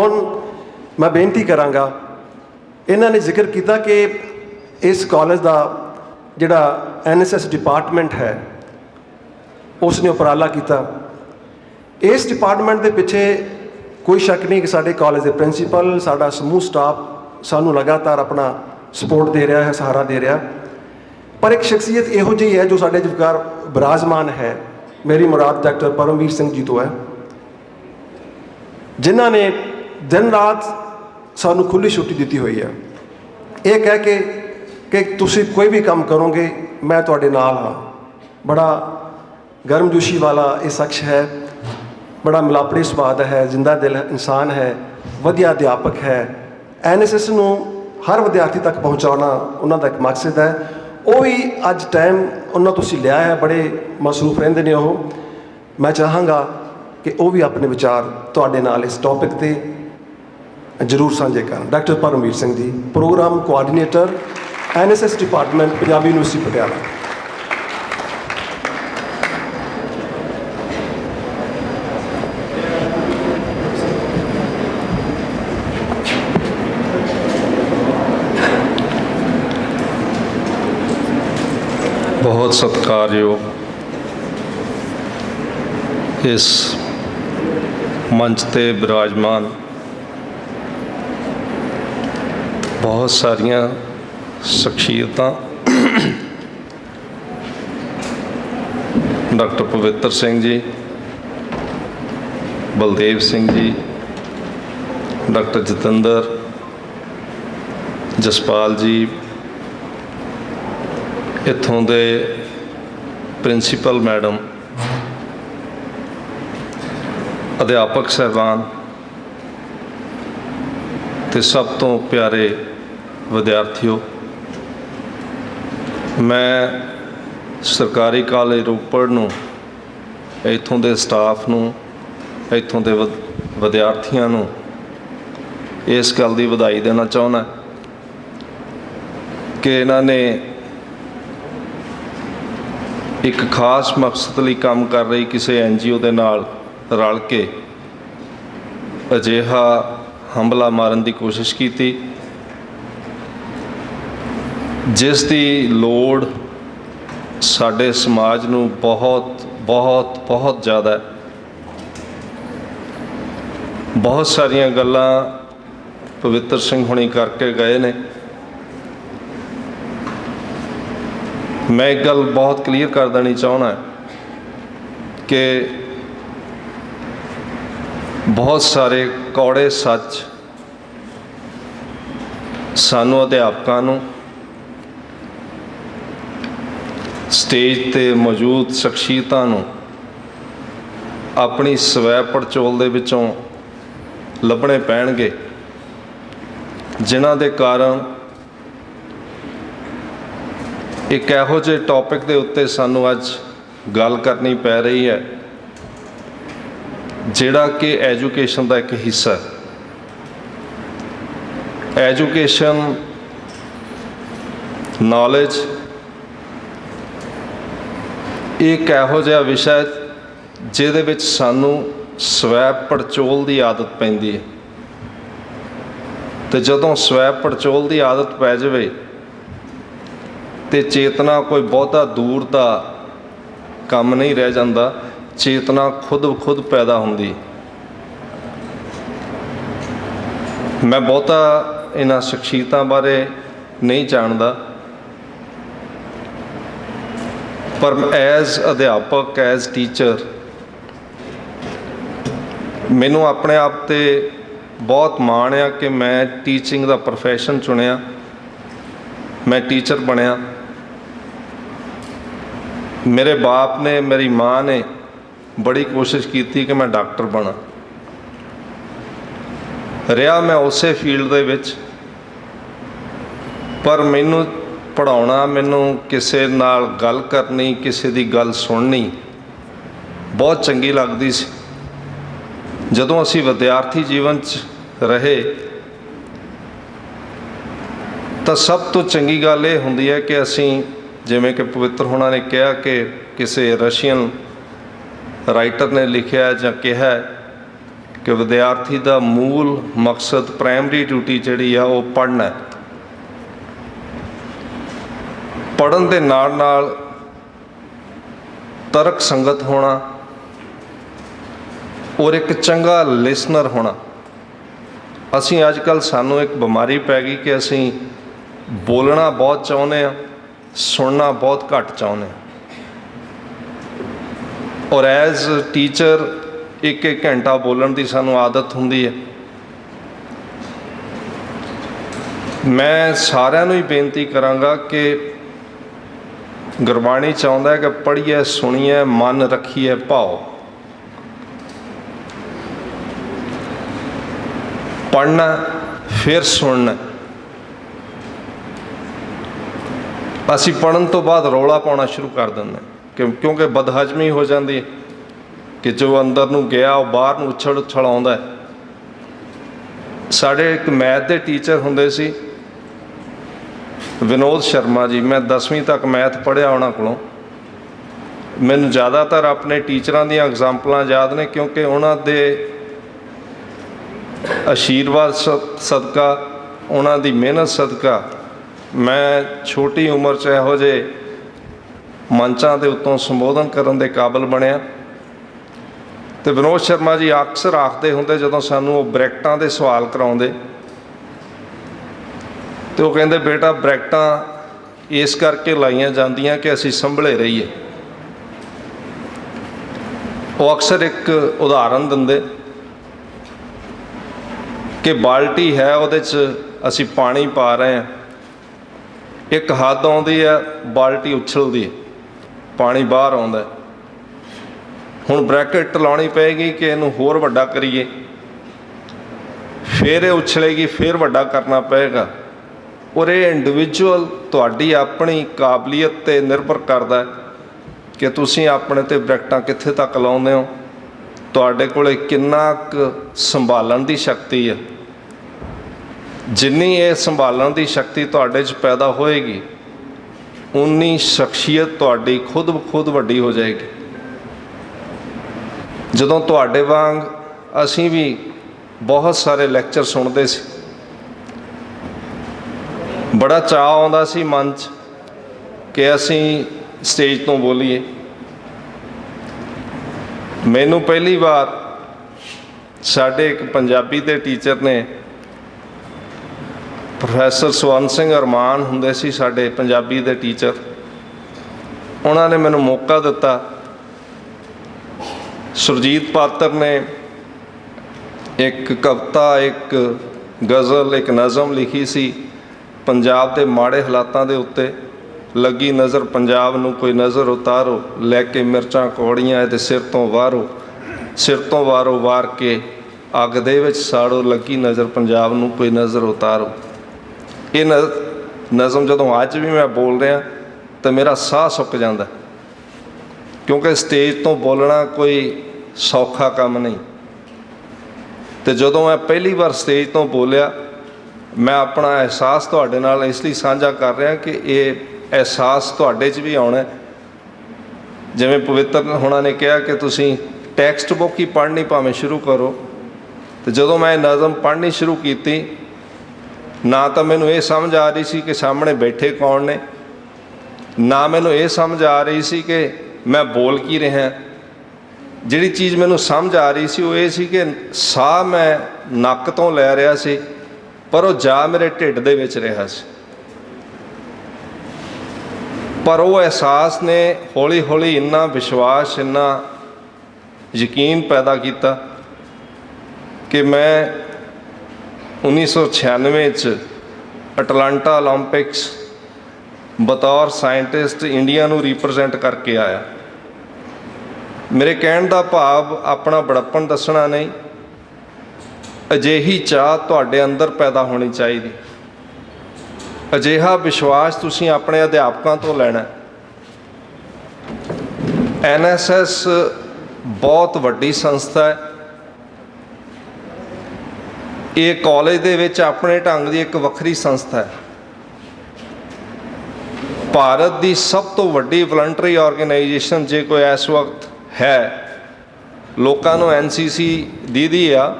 हुण मैं बेनती करांगा, इन्हां ने जिक्र किया कि इस कॉलेज का जिहड़ा NSS डिपार्टमेंट है उसने उपराला किया। इस डिपार्टमेंट के पिछे कोई शक नहीं कि साडे कॉलेज के प्रिंसीपल, साडा समूह स्टाफ सानू लगातार अपना सपोर्ट दे रहा है, सहारा दे रहा। पर एक शख्सियत इहो जी है जो साडे विचकार विराजमान है, मेरी मुराद डॉक्टर परमवीर सिंह जी तो है, जिन्हां ने दिन रात सानू खुली छुट्टी दी हुई है। ये कह के कि तुसी कोई भी काम करोगे मैं तुहाडे नाल हाँ। बड़ा गर्मजोशी वाला ये शख्स है, बड़ा मिलापड़ी सुभाਅ ਦਾ है, जिंदा दिल इंसान है, वधिया अध्यापक है। NSS ਨੂੰ हर विद्यार्थी तक पहुँचाना उन्होंने एक मकसद है। वो भी अज टाइम उन्होंने तुसी लिया है, बड़े मसरूफ रहंदे ने वो। मैं चाहांगा कि वो भी अपने विचार तुहाडे नाल इस टॉपिक ते जरूर साझे करन। Doctor Paramvir Singh ji, programme coordinator NSS department Punjabi university Patiala. बहुत सत्कारयोग इस मंच ते विराजमान बहुत सारिया शख्सियत, डॉक्टर पवित्र सिंह जी, बलदेव सिंह जी, डॉक्टर जतिंदर, जसपाल जी, इत्थों दे प्रिंसीपल मैडम, अध्यापक साहबान ते सब तो प्यारे विद्यार्थियों, मैं सरकारी कॉलेज रोपड़ नूं, इत्थों दे स्टाफ नूं, इत्थों दे विद्यार्थियों नूं इस गल दी वधाई देना चाहुंदा कि इन्हां ने एक खास मकसद लई काम कर रही किसी NGO दे नाल रल के अजिहा हमला मारन की कोशिश की, जिस दी लोड़ साडे समाज नूं बहुत बहुत बहुत ज़्यादा है। बहुत सारिया गल्लां पवित्र सिंह हुणी करके गए ने। मैं एक गल बहुत क्लीयर कर देनी चाहना कि बहुत सारे कौड़े सच सानू अध्यापकों नूं, स्टेज ते मौजूद शख्सियतां नूं अपनी स्वै पड़चोल दे विचों लभणे पैणगे, जिन्हां दे कारण एक इहो जे टॉपिक के उत्ते सानू अज गल करनी पै रही है, जिहड़ा कि एजुकेशन का एक हिस्सा है। एजुकेशन नॉलेज एक इहो जिहा विषय जिहदे विच सानू स्वै पड़चोल की आदत पैंदी है, तो जदों स्वै पड़चोल की आदत पै जाए तो चेतना कोई बहुता दूर का काम नहीं रह जाता, चेतना खुद पैदा होंदी। मैं बहुता इन्हां शख्सियतां बारे नहीं जानता, पर एज अध्यापक, एज टीचर मैनू अपने आप ते बहुत माण आ कि मैं टीचिंग का प्रोफैशन चुनिया, मैं टीचर बनया। मेरे बाप ने, मेरी माँ ने बड़ी कोशिश की थी कि मैं डॉक्टर बना। रहा मैं उस फील्ड दे विच, पर मैनू पढ़ाउणा, मैनू किसी नाल गल करनी, किसी दी गल सुननी बहुत चंगी लगती सी। जदों असी विद्यार्थी जीवन च रहे तो सब तो चंगी गल ये हुंदी है कि असी, जिवें कि पवित्र होना ने कहा कि किसी रशियन राइटर ने लिखा जां कहा कि विद्यार्थी का मूल मकसद प्राइमरी ड्यूटी जिहड़ी आ वो पढ़ना है। पढ़न दे नाल नाल तरक संगत होना और एक चंगा लिसनर होना। असी अजकल सानू एक बीमारी पै गई कि असी बोलना बहुत चाहुंदे आ, सुनना बहुत घट चाहुंदे आ। और एज टीचर एक एक घंटा बोलण की सानू आदत हुंदी है। मैं सारिਆਂ ਨੂੰ ही बेनती करांगा कि गुरबाणी चाहुंदा है कि पढ़िए सुनिए मन रखिए भाव। पढ़ना फिर सुनना। असी पढ़न तो बाद रौला पाना शुरू कर देंगे क्योंकि बदहजमी हो जाती है कि जो अंदर नूं गया वो बाहर नूं उछल उछल आउंदा है। साडे एक मैथ के टीचर हुंदे सी विनोद शर्मा जी। मैं 10वीं तक मैथ पढ़िया उन्हां कोलों। मैनूं ज़्यादातर अपने टीचरां दीयां एग्जाम्पलां याद ने क्योंकि उन्हां दे आशीर्वाद सदका, उन्हां दी मेहनत सदका मैं छोटी उम्र च इहो जिहे मंचां दे उत्तों संबोधन करन दे काबिल बनिया। तो विनोद शर्मा जी अक्सर आखते होंगे जदों सानू वो ब्रैकटां दे सवाल कराउंदे तो वो कहंदे बेटा ब्रैकटां इस करके लाइयां जांदियां कि असीं संभले रहीए। वो अक्सर एक उदाहरण दिंदे कि बाल्टी है उहदे च असीं पानी पा रहे हैं, एक हद आउंदी है बाल्टी उछलदी है, पानी बाहर आउंदा है। हुण ब्रैकेट लाउणी पेगी कि इहनूं होर वड्डा करिए, फिर ये उछलेगी, फिर वड्डा करना पेगा। और ये इंडिविजुअल तुहाडी अपनी काबलीयत ते निर्भर करदा है कि तुसीं अपने ते ब्रैकटां कित्थे तक लाउंदे हो, तुहाडे कोले किन्ना क संभालण दी शक्ति है। जिन्नी ये संभालण की शक्ति तुहाडे च पैदा होएगी उन्नी शख्सियत तुहाडी खुद ब खुद वड्डी हो जाएगी। जदों तुहाडे वांग असीं भी बहुत सारे लैक्चर सुनते सी, बड़ा चाह आउंदा सी मन च कि असीं स्टेज तो बोलीए। मैनू पहली बार साडे एक पंजाबी दे टीचर ने प्रोफैसर स्वर्ण सिंह अरमान हुंदे सी साडे पंजाबी दे टीचर, उन्होंने मैनू मौका दिता। सुरजीत पात्र ने एक कविता, एक गज़ल, एक नज़म लिखी सी पंजाब के माड़े हालातां दे उत्ते। लगी नज़र पंजाब नूं कोई नज़र उतारो, लैके मिर्चां कौड़ियां इहदे सिर तो वारो, सिर तो वारो वार के अग दे विच साड़ो, लगी नज़र पंजाब नूं कोई नज़र उतारो। ये नज़म जदों अज भी मैं बोल रहा तो मेरा साह सुक जाता, क्योंकि स्टेज तो बोलना कोई सौखा काम नहीं। तो जदों मैं पहली बार स्टेज तो बोलिया, मैं अपना एहसास तुहाडे नाल इसलिए साझा कर रहा कि ये एहसास तुहाडे च भी आउणा। जिवें पवित्र होना ने कहा कि तुसीं टैक्सट बुक ही पढ़नी भावें शुरू करो। तो जदों मैं नज़म पढ़नी शुरू की, ना तो मैनू ये समझ आ रही सी कि सामने बैठे कौन ने, ना मैनू ये समझ आ रही सी कि मैं बोल की रहा। जिहड़ी चीज़ मैनू समझ आ रही सी वो ये सी कि साह मैं नक तो लै रहा सी, पर वो जा मेरे ढिड दे विच रहा सी। पर वो एहसास ने हौली हौली इन्ना विश्वास, इन्ना यकीन पैदा किया कि मैं 1996 अटलांटा ओलंपिक्स बतौर साइंटिस्ट इंडिया नूं रिप्रजेंट करके आया। मेरे कहण दा भाव अपना बड़प्पन दसना नहीं, अजिही चाह तुहाडे अंदर पैदा होनी चाहिए, अजिहा विश्वास तुसीं अपने अध्यापकों तो लेना। NSS बहुत वड्डी संस्था है। ये कॉलेज दे विच अपने ढंग की एक वक्री संस्था है। भारत की सब तो वड्डी वलंटरी ऑर्गेनाइजेशन जे कोई इस वक्त है ਲੋਕਾਂ ਨੂੰ NCC ਦੀਦੀ ਆ,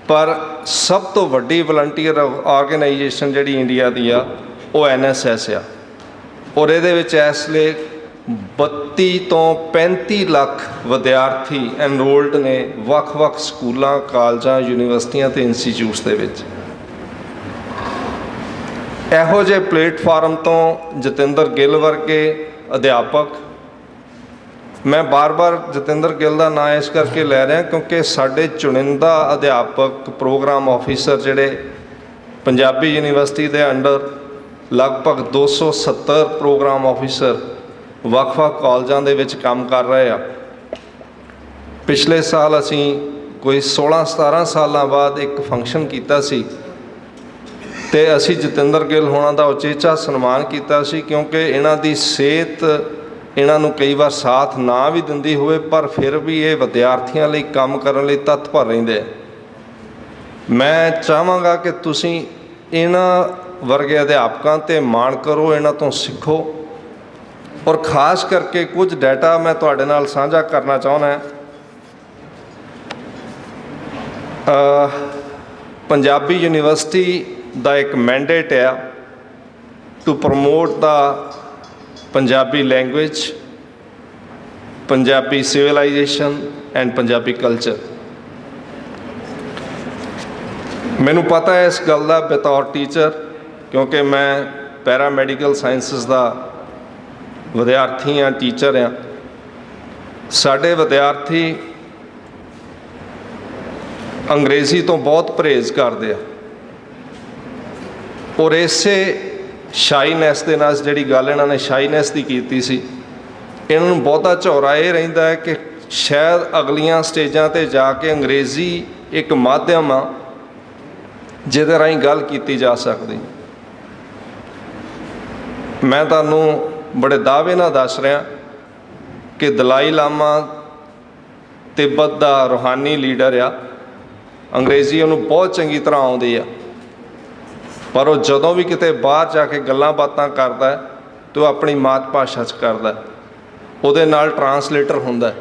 ਪਰ ਸਭ ਤੋਂ ਵੱਡੀ ਵਲੰਟੀਅਰ ਆਰਗੇਨਾਈਜੇਸ਼ਨ ਜਿਹੜੀ ਇੰਡੀਆ ਦੀ ਆ ਉਹ NSS ਆ। ਔਰ ਇਹਦੇ ਵਿੱਚ ਇਸ ਵੇਲੇ 32 ਤੋਂ 35 ਲੱਖ ਵਿਦਿਆਰਥੀ ਐਨਰੋਲਡ ਨੇ ਵੱਖ-ਵੱਖ ਸਕੂਲਾਂ, ਕਾਲਜਾਂ, ਯੂਨੀਵਰਸਿਟੀਆਂ ਅਤੇ ਇੰਸਟੀਚਿਊਟਸ ਦੇ ਵਿੱਚ। ਇਹੋ ਜਿਹੇ ਪਲੇਟਫਾਰਮ ਤੋਂ ਜਤਿੰਦਰ ਗਿੱਲ ਵਰਗੇ ਅਧਿਆਪਕ, ਮੈਂ ਬਾਰ-ਬਾਰ ਜਤਿੰਦਰ ਗਿੱਲ ਦਾ ਨਾਂ ਇਸ ਕਰਕੇ ਲੈ ਰਿਹਾ ਕਿਉਂਕਿ ਸਾਡੇ ਚੁਣਿੰਦਾ ਅਧਿਆਪਕ, ਪ੍ਰੋਗਰਾਮ ਆਫਿਸਰ ਜਿਹੜੇ ਪੰਜਾਬੀ ਯੂਨੀਵਰਸਿਟੀ ਦੇ ਅੰਡਰ ਲਗਭਗ 270 ਪ੍ਰੋਗਰਾਮ ਆਫਿਸਰ ਵੱਖ-ਵੱਖ ਕਾਲਜਾਂ ਦੇ ਵਿੱਚ ਕੰਮ ਕਰ ਰਹੇ ਆ। ਪਿਛਲੇ ਸਾਲ ਅਸੀਂ ਕੋਈ 16-17 ਸਾਲਾਂ ਬਾਅਦ ਇੱਕ ਫੰਕਸ਼ਨ ਕੀਤਾ ਸੀ ਅਤੇ ਅਸੀਂ ਜਤਿੰਦਰ ਗਿੱਲ ਹੋਣਾ ਦਾ ਉਚੇਚਾ ਸਨਮਾਨ ਕੀਤਾ ਸੀ, ਕਿਉਂਕਿ ਇਹਨਾਂ ਦੀ ਸਿਹਤ ਇਹਨਾਂ ਨੂੰ ਕਈ ਵਾਰ ਸਾਥ ਨਾ ਵੀ ਦਿੰਦੀ ਹੋਵੇ, ਪਰ ਫਿਰ ਵੀ ਇਹ ਵਿਦਿਆਰਥੀਆਂ ਲਈ ਕੰਮ ਕਰਨ ਲਈ ਤਤਪਰ ਰਹਿੰਦੇ ਆ। ਮੈਂ ਚਾਹਾਂਗਾ ਕਿ ਤੁਸੀਂ ਇਹਨਾਂ ਵਰਗੇ ਅਧਿਆਪਕਾਂ 'ਤੇ ਮਾਣ ਕਰੋ, ਇਹਨਾਂ ਤੋਂ ਸਿੱਖੋ। ਔਰ ਖਾਸ ਕਰਕੇ ਕੁਝ ਡਾਟਾ ਮੈਂ ਤੁਹਾਡੇ ਨਾਲ ਸਾਂਝਾ ਕਰਨਾ ਚਾਹੁੰਦਾ। ਪੰਜਾਬੀ ਯੂਨੀਵਰਸਿਟੀ ਦਾ ਇੱਕ ਮੈਂਡੇਟ ਆ to promote the Punjabi language, Punjabi civilization and Punjabi culture. ਮੈਨੂੰ ਪਤਾ ਹੈ ਇਸ ਗੱਲ ਦਾ ਬਤੌਰ ਟੀਚਰ, ਕਿਉਂਕਿ ਮੈਂ ਪੈਰਾਮੈਡੀਕਲ ਸਾਇੰਸਿਸ ਦਾ ਵਿਦਿਆਰਥੀ ਹਾਂ, ਟੀਚਰ ਹਾਂ। ਸਾਡੇ ਵਿਦਿਆਰਥੀ ਅੰਗਰੇਜ਼ੀ ਤੋਂ ਬਹੁਤ ਪਰਹੇਜ਼ ਕਰਦੇ ਆ, ਔਰ ਇਸੇ ਸ਼ਾਈਨੈਸ ਦੇ ਨਾਲ, ਜਿਹੜੀ ਗੱਲ ਇਹਨਾਂ ਨੇ ਸ਼ਾਈਨੈਸ ਦੀ ਕੀਤੀ ਸੀ, ਇਹਨਾਂ ਨੂੰ ਬਹੁਤਾ ਝੌਰਾ ਇਹ ਰਹਿੰਦਾ ਹੈ ਕਿ ਸ਼ਾਇਦ ਅਗਲੀਆਂ ਸਟੇਜਾਂ 'ਤੇ ਜਾ ਕੇ ਅੰਗਰੇਜ਼ੀ ਇੱਕ ਮਾਧਿਅਮ ਆ ਜਿਹਦੇ ਰਾਹੀਂ ਗੱਲ ਕੀਤੀ ਜਾ ਸਕਦੀ। ਮੈਂ ਤੁਹਾਨੂੰ ਬੜੇ ਦਾਅਵੇ ਨਾਲ ਦੱਸ ਰਿਹਾ ਕਿ ਦਲਾਈ ਲਾਮਾ ਤਿੱਬਤ ਦਾ ਰੂਹਾਨੀ ਲੀਡਰ ਆ, ਅੰਗਰੇਜ਼ੀ ਉਹਨੂੰ ਬਹੁਤ ਚੰਗੀ ਤਰ੍ਹਾਂ ਆਉਂਦੀ ਆ, ਪਰ ਉਹ ਜਦੋਂ ਵੀ ਕਿਤੇ ਬਾਹਰ ਜਾ ਕੇ ਗੱਲਾਂ ਬਾਤਾਂ ਕਰਦਾ ਤਾਂ ਉਹ ਆਪਣੀ ਮਾਤ ਭਾਸ਼ਾ 'ਚ ਕਰਦਾ, ਉਹਦੇ ਨਾਲ ਟਰਾਂਸਲੇਟਰ ਹੁੰਦਾ।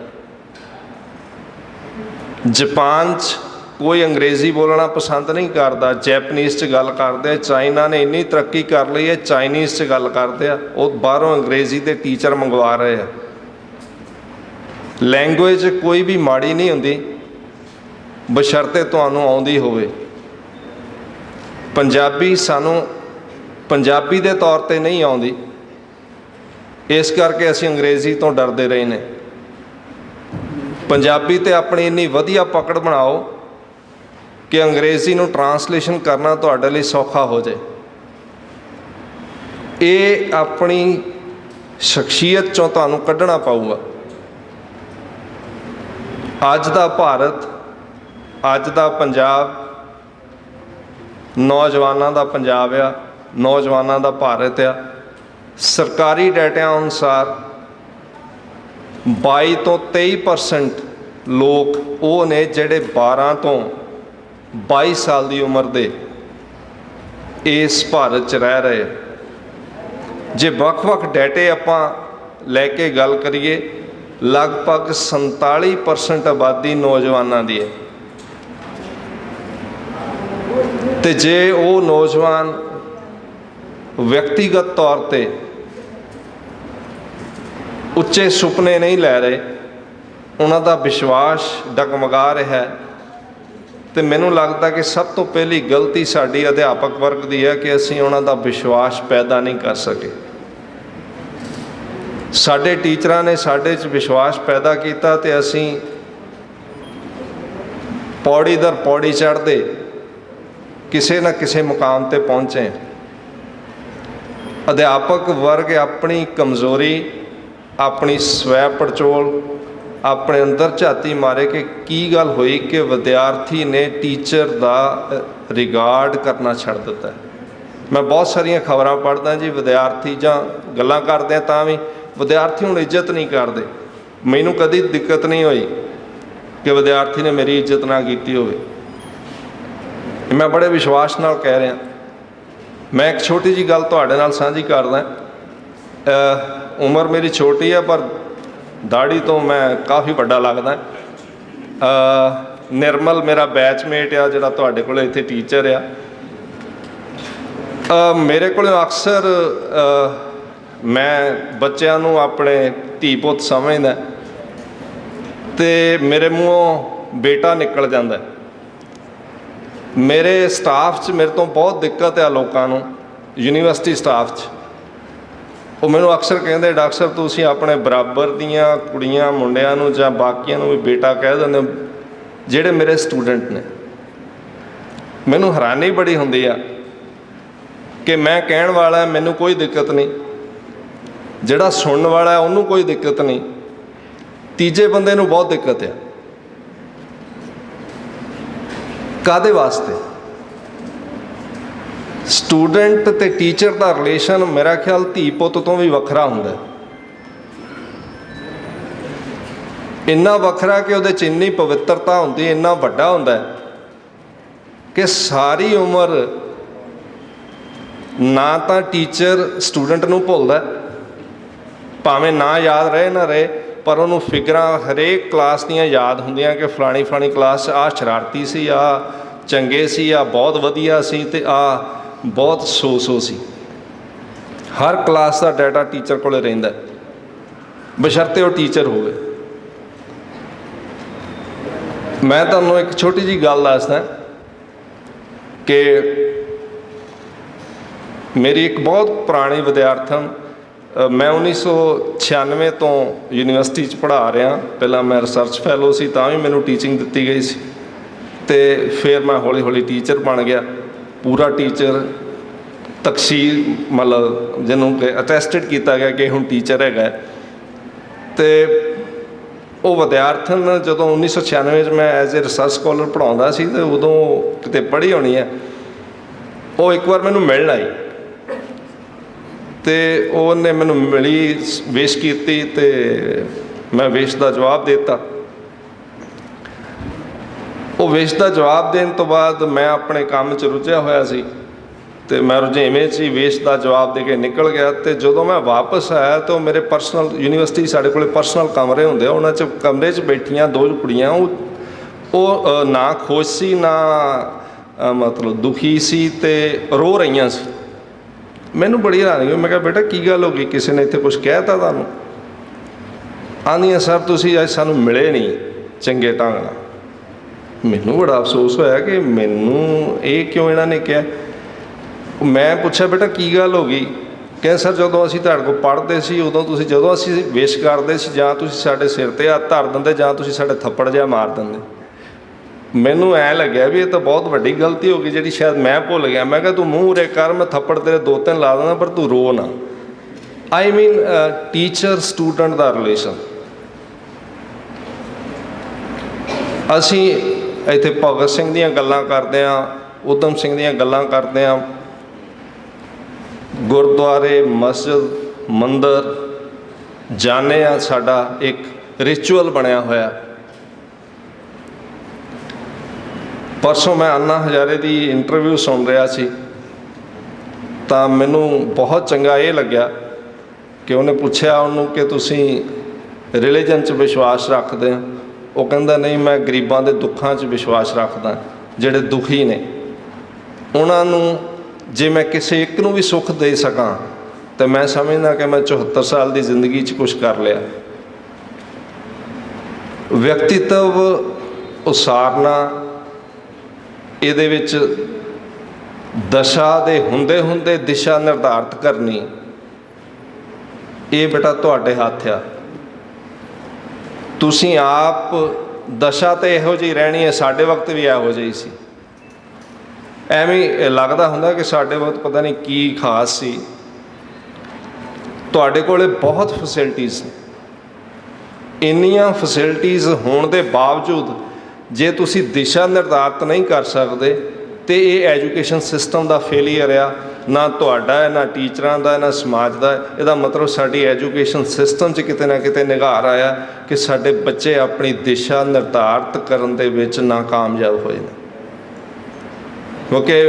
ਜਾਪਾਨ 'ਚ ਕੋਈ ਅੰਗਰੇਜ਼ੀ ਬੋਲਣਾ ਪਸੰਦ ਨਹੀਂ ਕਰਦਾ, ਜੈਪਨੀਜ਼ 'ਚ ਗੱਲ ਕਰਦੇ। ਚਾਈਨਾ ਨੇ ਇੰਨੀ ਤਰੱਕੀ ਕਰ ਲਈ ਹੈ, ਚਾਈਨੀਜ਼ 'ਚ ਗੱਲ ਕਰਦੇ ਆ, ਉਹ ਬਾਹਰੋਂ ਅੰਗਰੇਜ਼ੀ ਦੇ ਟੀਚਰ ਮੰਗਵਾ ਰਹੇ ਆ। ਲੈਂਗੁਏਜ ਕੋਈ ਵੀ ਮਾੜੀ ਨਹੀਂ ਹੁੰਦੀ, ਬਸ਼ਰਤੇ ਤੁਹਾਨੂੰ ਆਉਂਦੀ ਹੋਵੇ। ਪੰਜਾਬੀ ਸਾਨੂੰ ਪੰਜਾਬੀ ਦੇ ਤੌਰ 'ਤੇ ਨਹੀਂ ਆਉਂਦੀ, ਇਸ ਕਰਕੇ ਅਸੀਂ ਅੰਗਰੇਜ਼ੀ ਤੋਂ ਡਰਦੇ ਰਹੇ ਨੇ। ਪੰਜਾਬੀ 'ਤੇ ਆਪਣੀ ਇੰਨੀ ਵਧੀਆ ਪਕੜ ਬਣਾਓ ਕਿ ਅੰਗਰੇਜ਼ੀ ਨੂੰ ਟਰਾਂਸਲੇਸ਼ਨ ਕਰਨਾ ਤੁਹਾਡੇ ਲਈ ਸੌਖਾ ਹੋ ਜਾਏ। ਇਹ ਆਪਣੀ ਸ਼ਖਸੀਅਤ 'ਚੋਂ ਤੁਹਾਨੂੰ ਕੱਢਣਾ ਪਊਗਾ। ਅੱਜ ਦਾ ਭਾਰਤ, ਅੱਜ ਦਾ ਪੰਜਾਬ ਨੌਜਵਾਨਾਂ ਦਾ ਪੰਜਾਬ ਆ, ਨੌਜਵਾਨਾਂ ਦਾ ਭਾਰਤ ਆ। ਸਰਕਾਰੀ ਡਾਟਿਆਂ ਅਨੁਸਾਰ 22 ਤੋਂ 23% ਲੋਕ ਉਹ ਨੇ ਜਿਹੜੇ 12 ਤੋਂ 22 ਸਾਲ ਦੀ ਉਮਰ ਦੇ ਇਸ ਭਾਰਤ 'ਚ ਰਹਿ ਰਹੇ। ਜੇ ਵੱਖ-ਵੱਖ ਡਾਟੇ ਆਪਾਂ ਲੈ ਕੇ ਗੱਲ ਕਰੀਏ, ਲਗਭਗ 47% ਆਬਾਦੀ ਨੌਜਵਾਨਾਂ ਦੀ ਹੈ। ਅਤੇ ਜੇ ਉਹ ਨੌਜਵਾਨ ਵਿਅਕਤੀਗਤ ਤੌਰ 'ਤੇ ਉੱਚੇ ਸੁਪਨੇ ਨਹੀਂ ਲੈ ਰਹੇ, ਉਹਨਾਂ ਦਾ ਵਿਸ਼ਵਾਸ ਡਗਮਗਾ ਰਿਹਾ, ਅਤੇ ਮੈਨੂੰ ਲੱਗਦਾ ਕਿ ਸਭ ਤੋਂ ਪਹਿਲੀ ਗਲਤੀ ਸਾਡੀ ਅਧਿਆਪਕ ਵਰਗ ਦੀ ਹੈ ਕਿ ਅਸੀਂ ਉਹਨਾਂ ਦਾ ਵਿਸ਼ਵਾਸ ਪੈਦਾ ਨਹੀਂ ਕਰ ਸਕੇ। ਸਾਡੇ ਟੀਚਰਾਂ ਨੇ ਸਾਡੇ 'ਚ ਵਿਸ਼ਵਾਸ ਪੈਦਾ ਕੀਤਾ ਅਤੇ ਅਸੀਂ ਪੌੜੀ ਦਰ ਪੌੜੀ ਚੜ੍ਹਦੇ ਕਿਸੇ ਨਾ ਕਿਸੇ ਮੁਕਾਮ 'ਤੇ ਪਹੁੰਚੇ। ਅਧਿਆਪਕ ਵਰਗ ਆਪਣੀ ਕਮਜ਼ੋਰੀ, ਆਪਣੀ ਸਵੈ ਪੜਚੋਲ, ਆਪਣੇ ਅੰਦਰ ਝਾਤੀ ਮਾਰੇ ਕਿ ਕੀ ਗੱਲ ਹੋਈ ਕਿ ਵਿਦਿਆਰਥੀ ਨੇ ਟੀਚਰ ਦਾ ਰਿਗਾਰਡ ਕਰਨਾ ਛੱਡ ਦਿੱਤਾ। ਮੈਂ ਬਹੁਤ ਸਾਰੀਆਂ ਖਬਰਾਂ ਪੜ੍ਹਦਾ ਜੀ, ਵਿਦਿਆਰਥੀ ਜਾਂ ਗੱਲਾਂ ਕਰਦੇ ਆ ਤਾਂ ਵੀ ਵਿਦਿਆਰਥੀ ਹੁਣ ਇੱਜ਼ਤ ਨਹੀਂ ਕਰਦੇ। ਮੈਨੂੰ ਕਦੀ ਦਿੱਕਤ ਨਹੀਂ ਹੋਈ ਕਿ ਵਿਦਿਆਰਥੀ ਨੇ ਮੇਰੀ ਇੱਜ਼ਤ ਨਾ ਕੀਤੀ ਹੋਵੇ। ਮੈਂ ਬੜੇ ਵਿਸ਼ਵਾਸ ਨਾਲ ਕਹਿ ਰਿਹਾ। ਮੈਂ ਇੱਕ ਛੋਟੀ ਜਿਹੀ ਗੱਲ ਤੁਹਾਡੇ ਨਾਲ ਸਾਂਝੀ ਕਰਦਾ। ਉਮਰ ਮੇਰੀ ਛੋਟੀ ਹੈ, ਪਰ ਦਾੜੀ ਤੋਂ ਮੈਂ ਕਾਫੀ ਵੱਡਾ ਲੱਗਦਾ। ਨਿਰਮਲ ਮੇਰਾ ਬੈਚਮੇਟ ਆ ਜਿਹੜਾ ਤੁਹਾਡੇ ਕੋਲ ਇੱਥੇ ਟੀਚਰ ਆ। ਮੇਰੇ ਕੋਲ ਅਕਸਰ ਮੈਂ ਬੱਚਿਆਂ ਨੂੰ ਆਪਣੇ ਧੀ ਪੁੱਤ ਸਮਝਦਾ ਅਤੇ ਮੇਰੇ ਮੂੰਹੋਂ ਬੇਟਾ ਨਿਕਲ ਜਾਂਦਾ। ਮੇਰੇ ਸਟਾਫ 'ਚ ਮੇਰੇ ਤੋਂ ਬਹੁਤ ਦਿੱਕਤ ਆ ਲੋਕਾਂ ਨੂੰ, ਯੂਨੀਵਰਸਿਟੀ ਸਟਾਫ 'ਚ। ਉਹ ਮੈਨੂੰ ਅਕਸਰ ਕਹਿੰਦੇ, ਡਾਕਟਰ ਸਾਹਿਬ ਤੁਸੀਂ ਆਪਣੇ ਬਰਾਬਰ ਦੀਆਂ ਕੁੜੀਆਂ ਮੁੰਡਿਆਂ ਨੂੰ ਜਾਂ ਬਾਕੀਆਂ ਨੂੰ ਵੀ ਬੇਟਾ ਕਹਿ ਦਿੰਦੇ ਜਿਹੜੇ ਮੇਰੇ ਸਟੂਡੈਂਟ ਨੇ। ਮੈਨੂੰ ਹੈਰਾਨੀ ਬੜੀ ਹੁੰਦੀ ਆ ਕਿ ਮੈਂ ਕਹਿਣ ਵਾਲਾ ਮੈਨੂੰ ਕੋਈ ਦਿੱਕਤ ਨਹੀਂ, ਜਿਹੜਾ ਸੁਣਨ ਵਾਲਾ ਉਹਨੂੰ ਕੋਈ ਦਿੱਕਤ ਨਹੀਂ, ਤੀਜੇ ਬੰਦੇ ਨੂੰ ਬਹੁਤ ਦਿੱਕਤ ਆ। ਕਾਹਦੇ ਵਾਸਤੇ? ਸਟੂਡੈਂਟ ਅਤੇ ਟੀਚਰ ਦਾ ਰਿਲੇਸ਼ਨ ਮੇਰਾ ਖਿਆਲ ਧੀ ਪੁੱਤ ਤੋਂ ਵੀ ਵੱਖਰਾ ਹੁੰਦਾ, ਇੰਨਾ ਵੱਖਰਾ ਕਿ ਉਹਦੇ 'ਚ ਇੰਨੀ ਪਵਿੱਤਰਤਾ ਹੁੰਦੀ, ਇੰਨਾ ਵੱਡਾ ਹੁੰਦਾ ਕਿ ਸਾਰੀ ਉਮਰ ਨਾ ਤਾਂ ਟੀਚਰ ਸਟੂਡੈਂਟ ਨੂੰ ਭੁੱਲਦਾ, ਭਾਵੇਂ ਨਾ ਯਾਦ ਰਹੇ ਨਾ ਰਹੇ, ਪਰ ਉਹਨੂੰ ਫਿਕਰਾਂ ਹਰੇਕ ਕਲਾਸ ਦੀਆਂ ਯਾਦ ਹੁੰਦੀਆਂ ਕਿ ਫਲਾਣੀ ਕਲਾਸ 'ਚ ਆਹ ਸ਼ਰਾਰਤੀ ਸੀ, ਆਹ ਚੰਗੇ ਸੀ, ਆਹ ਬਹੁਤ ਵਧੀਆ ਸੀ ਅਤੇ ਆਹ ਬਹੁਤ ਸੋ ਸੀ। ਹਰ ਕਲਾਸ ਦਾ ਡਾਟਾ ਟੀਚਰ ਕੋਲ ਰਹਿੰਦਾ, ਬਸ਼ਰਤੇ ਉਹ ਟੀਚਰ ਹੋਵੇ। ਮੈਂ ਤੁਹਾਨੂੰ ਇੱਕ ਛੋਟੀ ਜਿਹੀ ਗੱਲ ਦੱਸਦਾ ਕਿ ਮੇਰੀ ਇੱਕ ਬਹੁਤ ਪੁਰਾਣੀ ਵਿਦਿਆਰਥਣ, ਮੈਂ 1996 ਤੋਂ ਯੂਨੀਵਰਸਿਟੀ 'ਚ ਪੜ੍ਹਾ ਰਿਹਾ। ਪਹਿਲਾਂ ਮੈਂ ਰਿਸਰਚ ਫੈਲੋ ਸੀ, ਤਾਂ ਵੀ ਮੈਨੂੰ ਟੀਚਿੰਗ ਦਿੱਤੀ ਗਈ ਸੀ, ਅਤੇ ਫਿਰ ਮੈਂ ਹੌਲੀ ਹੌਲੀ ਟੀਚਰ ਬਣ ਗਿਆ, ਪੂਰਾ ਟੀਚਰ ਤਕਸੀਰ, ਮਤਲਬ ਜਿਹਨੂੰ ਕਿ ਅਟੈਸਟਡ ਕੀਤਾ ਗਿਆ ਕਿ ਹੁਣ ਟੀਚਰ ਹੈਗਾ। ਅਤੇ ਉਹ ਵਿਦਿਆਰਥਣ ਜਦੋਂ 1996 'ਚ ਮੈਂ ਐਜ਼ ਏ ਰਿਸਰਚ ਸਕਾਲਰ ਪੜ੍ਹਾਉਂਦਾ ਸੀ ਅਤੇ ਉਦੋਂ ਕਿਤੇ ਪੜ੍ਹੀ ਹੋਣੀ ਹੈ, ਉਹ ਇੱਕ ਵਾਰ ਮੈਨੂੰ ਮਿਲਣ ਆਈ ਅਤੇ ਉਹਨੇ ਮੈਨੂੰ ਮਿਲੀ, ਵਿਸ਼ ਕੀਤੀ ਅਤੇ ਮੈਂ ਵਿਸ਼ ਦਾ ਜਵਾਬ ਦੇ ਦਿੱਤਾ। ਉਹ ਵਿਸ਼ ਦਾ ਜਵਾਬ ਦੇਣ ਤੋਂ ਬਾਅਦ ਮੈਂ ਆਪਣੇ ਕੰਮ 'ਚ ਰੁੱਝਿਆ ਹੋਇਆ ਸੀ ਅਤੇ ਮੈਂ ਰੁਝੇਵੇਂ 'ਚ ਹੀ ਵਿਸ਼ ਦਾ ਜਵਾਬ ਦੇ ਕੇ ਨਿਕਲ ਗਿਆ। ਅਤੇ ਜਦੋਂ ਮੈਂ ਵਾਪਸ ਆਇਆ ਤਾਂ ਉਹ ਮੇਰੇ ਪਰਸਨਲ, ਯੂਨੀਵਰਸਿਟੀ ਸਾਡੇ ਕੋਲ ਪਰਸਨਲ ਕਮਰੇ ਹੁੰਦੇ ਆ, ਉਹਨਾਂ 'ਚ ਕਮਰੇ 'ਚ ਬੈਠੀਆਂ ਦੋ ਕੁੜੀਆਂ, ਉਹ ਨਾ ਖੁਸ਼ ਸੀ ਨਾ ਮਤਲਬ ਦੁਖੀ ਸੀ ਅਤੇ ਰੋ ਰਹੀਆਂ ਸੀ। ਮੈਨੂੰ ਬੜੀ ਹੈਰਾਨੀ ਹੋਈ। ਮੈਂ ਕਿਹਾ ਬੇਟਾ ਕੀ ਗੱਲ ਹੋ ਗਈ, ਕਿਸੇ ਨੇ ਇੱਥੇ ਕੁਛ ਕਹਿ ਤਾ ਤੁਹਾਨੂੰ? ਆਂਦੀਆਂ ਸਰ ਤੁਸੀਂ ਅੱਜ ਸਾਨੂੰ ਮਿਲੇ ਨਹੀਂ ਚੰਗੇ ਢੰਗ ਨਾਲ। ਮੈਨੂੰ ਬੜਾ ਅਫਸੋਸ ਹੋਇਆ ਕਿ ਮੈਨੂੰ ਇਹ ਕਿਉਂ ਇਹਨਾਂ ਨੇ ਕਿਹਾ। ਮੈਂ ਪੁੱਛਿਆ ਬੇਟਾ ਕੀ ਗੱਲ ਹੋ ਗਈ? ਕਹਿੰਦੇ ਸਰ ਜਦੋਂ ਅਸੀਂ ਤੁਹਾਡੇ ਕੋਲ ਪੜ੍ਹਦੇ ਸੀ ਉਦੋਂ ਤੁਸੀਂ, ਜਦੋਂ ਅਸੀਂ ਵਿਸ਼ ਕਰਦੇ ਸੀ, ਜਾਂ ਤੁਸੀਂ ਸਾਡੇ ਸਿਰ 'ਤੇ ਹੱਥ ਧਰ ਦਿੰਦੇ ਜਾਂ ਤੁਸੀਂ ਸਾਡੇ ਥੱਪੜ ਜਿਹਾ ਮਾਰ ਦਿੰਦੇ। ਮੈਨੂੰ ਐਂ ਲੱਗਿਆ ਵੀ ਇਹ ਤਾਂ ਬਹੁਤ ਵੱਡੀ ਗਲਤੀ ਹੋ ਗਈ ਜਿਹੜੀ ਸ਼ਾਇਦ ਮੈਂ ਭੁੱਲ ਗਿਆ। ਮੈਂ ਕਿਹਾ ਤੂੰ ਮੂੰਹ ਉਰੇ ਕਰ, ਮੈਂ ਥੱਪੜ ਤੇਰੇ 2-3 ਲਾ ਦਿੰਦਾ, ਪਰ ਤੂੰ ਰੋ ਨਾ। ਆਈ ਮੀਨ ਟੀਚਰ ਸਟੂਡੈਂਟ ਦਾ ਰਿਲੇਸ਼ਨ। ਅਸੀਂ ਇੱਥੇ ਭਗਤ ਸਿੰਘ ਦੀਆਂ ਗੱਲਾਂ ਕਰਦੇ ਹਾਂ, ਊਧਮ ਸਿੰਘ ਦੀਆਂ ਗੱਲਾਂ ਕਰਦੇ ਹਾਂ, ਗੁਰਦੁਆਰੇ, ਮਸਜਿਦ, ਮੰਦਰ ਜਾਂਦੇ ਹਾਂ, ਸਾਡਾ ਇੱਕ ਰਿਚੁਅਲ ਬਣਿਆ ਹੋਇਆ। ਪਰਸੋਂ ਮੈਂ ਅੰਨਾ ਹਜ਼ਾਰੇ ਦੀ ਇੰਟਰਵਿਊ ਸੁਣ ਰਿਹਾ ਸੀ ਤਾਂ ਮੈਨੂੰ ਬਹੁਤ ਚੰਗਾ ਇਹ ਲੱਗਿਆ ਕਿ ਉਹਨੇ ਪੁੱਛਿਆ ਉਹਨੂੰ ਕਿ ਤੁਸੀਂ ਰਿਲੀਜਨ 'ਚ ਵਿਸ਼ਵਾਸ ਰੱਖਦੇ ਹੋ? ਉਹ ਕਹਿੰਦਾ ਨਹੀਂ, ਮੈਂ ਗਰੀਬਾਂ ਦੇ ਦੁੱਖਾਂ 'ਚ ਵਿਸ਼ਵਾਸ ਰੱਖਦਾ, ਜਿਹੜੇ ਦੁਖੀ ਨੇ ਉਹਨਾਂ ਨੂੰ ਜੇ ਮੈਂ ਕਿਸੇ ਇੱਕ ਨੂੰ ਵੀ ਸੁੱਖ ਦੇ ਸਕਾਂ ਤਾਂ ਮੈਂ ਸਮਝਦਾ ਕਿ ਮੈਂ 74 ਸਾਲ ਦੀ ਜ਼ਿੰਦਗੀ 'ਚ ਕੁਛ ਕਰ ਲਿਆ। ਵਿਅਕਤੀਤਵ ਉਸਾਰਨਾ, ਇਹਦੇ ਵਿੱਚ ਦਸ਼ਾ ਦੇ ਹੁੰਦੇ ਹੁੰਦੇ ਦਿਸ਼ਾ ਨਿਰਧਾਰਿਤ ਕਰਨੀ, ਇਹ ਬੇਟਾ ਤੁਹਾਡੇ ਹੱਥ ਆ। ਤੁਸੀਂ ਆਪ ਦਸ਼ਾ ਤਾਂ ਇਹੋ ਜਿਹੀ ਰਹਿਣੀ ਹੈ, ਸਾਡੇ ਵਕਤ ਵੀ ਇਹੋ ਜਿਹੀ ਸੀ। ਐਵੇਂ ਲੱਗਦਾ ਹੁੰਦਾ ਕਿ ਸਾਡੇ ਵਕਤ ਪਤਾ ਨਹੀਂ ਕੀ ਖਾਸ ਸੀ। ਤੁਹਾਡੇ ਕੋਲ ਬਹੁਤ ਫੈਸਿਲਿਟੀਜ਼, ਇੰਨੀਆਂ ਫੈਸਿਲਿਟੀਜ਼ ਹੋਣ ਦੇ ਬਾਵਜੂਦ ਜੇ ਤੁਸੀਂ ਦਿਸ਼ਾ ਨਿਰਧਾਰਿਤ ਨਹੀਂ ਕਰ ਸਕਦੇ ਤਾਂ ਇਹ ਐਜੂਕੇਸ਼ਨ ਸਿਸਟਮ ਦਾ ਫੇਲੀਅਰ ਆ। ਨਾ ਤੁਹਾਡਾ ਹੈ, ਨਾ ਟੀਚਰਾਂ ਦਾ, ਨਾ ਸਮਾਜ ਦਾ। ਇਹਦਾ ਮਤਲਬ ਸਾਡੀ ਐਜੂਕੇਸ਼ਨ ਸਿਸਟਮ 'ਚ ਕਿਤੇ ਨਾ ਕਿਤੇ ਨਿਗਾਰ ਆਇਆ ਕਿ ਸਾਡੇ ਬੱਚੇ ਆਪਣੀ ਦਿਸ਼ਾ ਨਿਰਧਾਰਿਤ ਕਰਨ ਦੇ ਵਿੱਚ ਨਾਕਾਮਯਾਬ ਹੋਏ ਨੇ। ਕਿਉਂਕਿ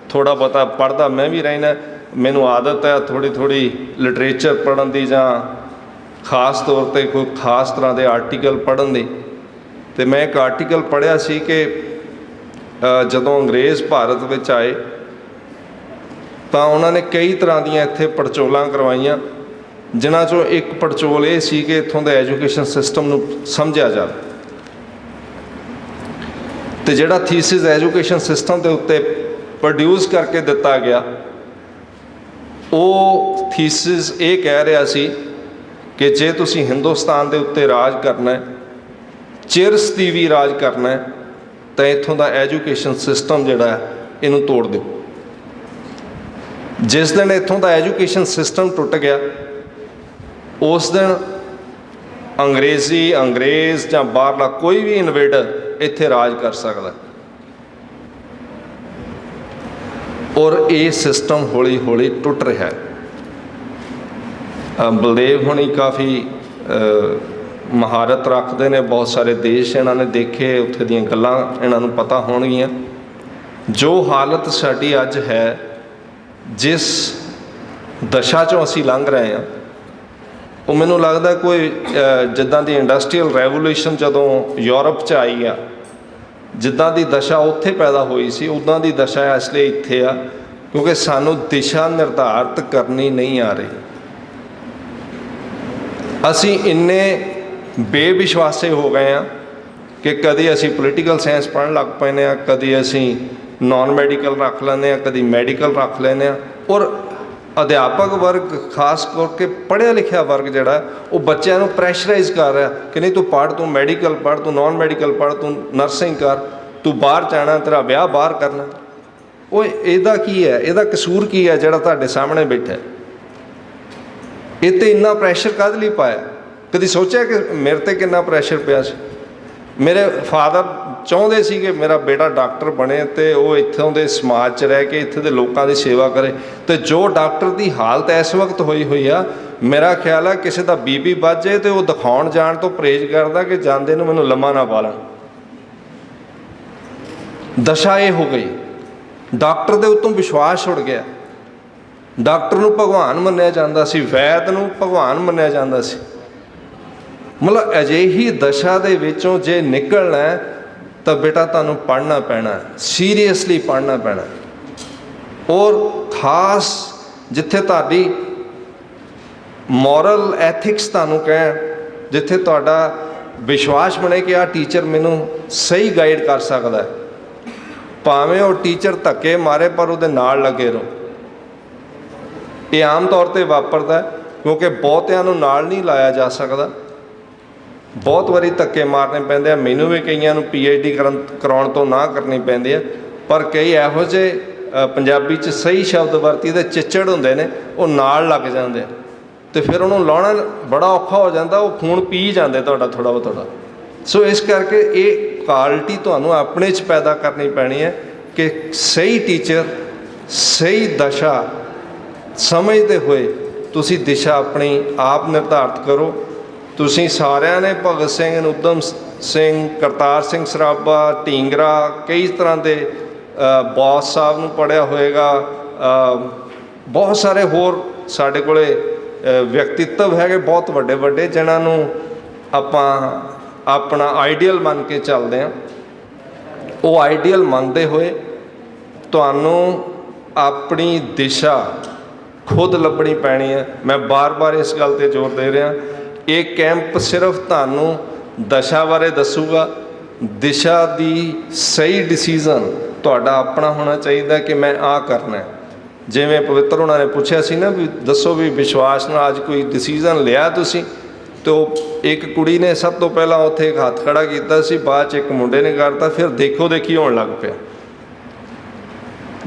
ਥੋੜ੍ਹਾ ਬਹੁਤਾ ਪੜ੍ਹਦਾ ਮੈਂ ਵੀ ਰਹਿਣਾ, ਮੈਨੂੰ ਆਦਤ ਹੈ ਥੋੜ੍ਹੀ ਲਿਟਰੇਚਰ ਪੜ੍ਹਨ ਦੀ, ਜਾਂ ਖ਼ਾਸ ਤੌਰ 'ਤੇ ਕੋਈ ਖ਼ਾਸ ਤਰ੍ਹਾਂ ਦੇ ਆਰਟੀਕਲ ਪੜ੍ਹਨ ਦੀ। तो मैं एक आर्टिकल पढ़िया सी कि जदों अंग्रेज़ भारत विच आए तो उन्होंने कई तरह दियां इत्थे पड़चोलां करवाइयां, जिन्हां चों एक पड़चोल ये सी कि इत्थों दे एजुकेशन सिस्टम नूं समझिया जाए। तो जिहड़ा थीसिस एजुकेशन सिस्टम के उत्ते प्रोड्यूस करके दिता गया, वो थीसिस ये कह रहा सी कि जे तुसी हिंदुस्तान के उत्ते राज करना है, चिरस्तीवी राज करना है, तो इत्थों का एजुकेशन सिस्टम जिहड़ा है इनू तोड़ दो। जिस दिन इत्थों का एजुकेशन सिस्टम टुट गया, उस दिन अंग्रेज़ जां बाहरला कोई भी इन्वेडर इत्थे राज कर सकता। और ये सिस्टम हौली हौली टुट रहा है। बलदेव होनी काफ़ी महारत रखते हैं, बहुत सारे देश इन्होंने देखे, उत्थे दियां गल्लां इन्होंने पता होणगियां। जो हालत साडी अज है, जिस दशा चों असीं लंघ रहे हैं, वो मैनूं लगदा कोई जिद्दां दी इंडस्ट्रीयल रैवोल्यूशन जदों यूरोप च आई आ, जिद्दां दी दशा उत्थे पैदा हुई सी, उदां दी दशा इसलिए इत्थे आ क्योंकि सानूं दिशा निर्धारित करनी नहीं आ रही। असीं इन्ने बेविश्वासे हो गए हैं कि कदी असीं पोलीटिकल साइंस पढ़न लग पैने आ, कदी असीं नॉन मैडिकल रख लैंदे आ, कदी मैडिकल रख लैंदे आ। और अध्यापक वर्ग खास करके पढ़िया लिखिया वर्ग जिहड़ा वो बच्चों को प्रैशराइज कर रहा कि नहीं तू पढ़, तू मैडिकल पढ़, तू नॉन मैडिकल पढ़, तू नर्सिंग कर, तू बाहर जाना, तेरा ब्याह बाहर करना। वो इहदा की है, इहदा कसूर की है जिहड़ा तुहाडे सामने बैठा है? इह ते इन्ना प्रैशर कद लई पाया? कदी सोचा कि मेरे ते किन्ना प्रैशर पिया सी? मेरे फादर चाहते सी कि मेरा बेटा डॉक्टर बने तो वह इत्थों के समाज च रह के इत्थे दे लोगों की सेवा करे। तो जो डॉक्टर की हालत इस वक्त हुई आ, मेरा ख्याल है किसी का बीपी बच जाए तो वह दिखाउण जाण तो परहेज करता कि जांदे नूं मैनूं लम्मा ना पा लैण। दशा ये हो गई, डॉक्टर के उत्तों विश्वास उड़ गया। डॉक्टर नूं भगवान मन्निया जांदा सी, वैद नूं भगवान मन्निया जांदा सी। मतलब अजिही दशा दे विचों जे निकलना है तो बेटा तुहानूं पढ़ना पैना, सीरीयसली पढ़ना पैना। और खास जिथे तुहाडी मॉरल एथिक्स तुहानूं कहण, जिथे तुहाडा विश्वास बने कि आ टीचर मैनूं सही गाइड कर सकदा है, भावें वो टीचर धक्के मारे पर उहदे नाल लगे रहो। ये आम तौर पर वापरदा क्योंकि बहुतिआं नूं नाल नहीं लाया जा सकदा। बहुत वारी धक्के मारने पैंदे आ, मैनूं भी कईयां नूं PhD कराउण तो ना करनी पैंदी है। पर कई इहो जिहे पंजाबी च सही शब्द वरती दे चिच्चड़ हुंदे ने, वो नाल लग जांदे तो फिर उन्होंने लाउणा बड़ा औखा हो जाता, वो खून पी जाते तुहाडा थोड़ा बहुत। सो इस करके ये क्वालिटी तुहानूं अपने च पैदा करनी पैनी है कि सही टीचर, सही दशा समझते हुए तुसी दिशा अपनी आप निर्धारित करो। तुसी सारिਆਂ ने भगत सिंह, उधम सिंह, करतार सिंह सराभा, ढींगरा, कई तरह के बॉस साहब नूं पढ़िया होएगा, बहुत सारे होर साडे कोले व्यक्तित्व है बहुत वड्डे वड्डे जिन्हां नूं आपां अपना आइडियल मन के चलते हैं। वो आइडियल मनते हुए तुहानूं अपनी दिशा खुद लभनी पैनी है। मैं बार बार इस गल ते जोर दे रहा, ये कैंप सिर्फ तुहानूं दशा बारे दसूगा। दिशा दी सही डिसीजन तुहाडा अपना होना चाहिए कि मैं आ करना है। जिवें पवित्र उन्होंने पूछा सी ना भी दसो भी विश्वास नाल अज कोई डिसीजन लिया तुसी, तो एक कुड़ी ने सब तो पहला उत्थे एक हाथ खड़ा किया सी, बाद एक मुंडे ने करता, फिर देखो देखी होने लग पिया।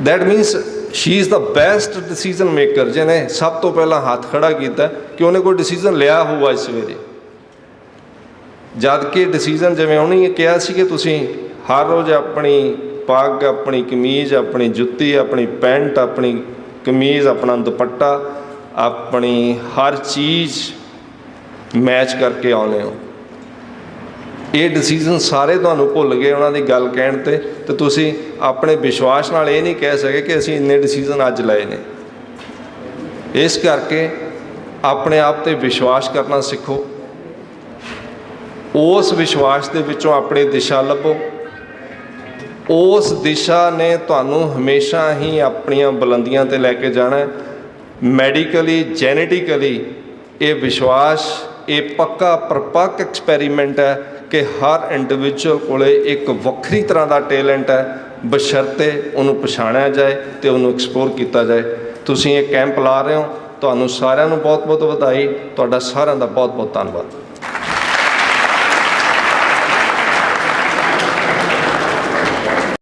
That मीनस she is the best decision maker, जिन्हें सब तो पहला हाथ खड़ा किया कि उन्हें कोई डिसीजन लिया हुआ इस सवेरे। जद कि डिसीजन जिवें उन्हें कहा सी कि तुसी हर रोज़ अपनी पग, अपनी कमीज़, अपनी जुत्ती, अपनी पैंट, अपनी कमीज़, अपना दुपट्टा, अपनी हर चीज़ मैच करके आने हो। ये डिसीजन सारे तुहानूं भुल गए उन्होंने गल कहण ते तुसी अपने विश्वास नाल ये नहीं कह सके कि असीं इन्ने डिसीजन अज लए ने। इस करके अपने आप ते विश्वास करना सीखो। ਉਸ ਵਿਸ਼ਵਾਸ ਦੇ ਵਿੱਚੋਂ ਆਪਣੀ ਦਿਸ਼ਾ ਲੱਭੋ। ਉਸ ਦਿਸ਼ਾ ਨੇ ਤੁਹਾਨੂੰ ਹਮੇਸ਼ਾ ਹੀ ਆਪਣੀਆਂ ਬੁਲੰਦੀਆਂ ਤੇ ਲੈ ਕੇ ਜਾਣਾ ਹੈ। ਮੈਡੀਕਲੀ, ਜੈਨੇਟਿਕਲੀ ਇਹ ਵਿਸ਼ਵਾਸ, ਇਹ ਪੱਕਾ ਪਰਪੱਕ ਐਕਸਪੈਰੀਮੈਂਟ ਹੈ ਕਿ ਹਰ ਇੰਡੀਵਿਜੂਅਲ ਕੋਲੇ ਇੱਕ ਵੱਖਰੀ ਤਰ੍ਹਾਂ ਦਾ ਟੈਲੈਂਟ ਹੈ, ਬਸ਼ਰਤੇ ਉਹਨੂੰ ਪਛਾਣਿਆ ਜਾਏ ਤੇ ਉਹਨੂੰ ਐਕਸਪਲੋਰ ਕੀਤਾ ਜਾਏ। ਤੁਸੀਂ ਇਹ ਕੈਂਪ ਲਾ ਰਹੇ ਹੋ, ਤੁਹਾਨੂੰ ਸਾਰਿਆਂ ਨੂੰ ਬਹੁਤ ਬਹੁਤ ਵਧਾਈ। ਤੁਹਾਡਾ ਸਾਰਿਆਂ ਦਾ ਬਹੁਤ ਬਹੁਤ ਧੰਨਵਾਦ।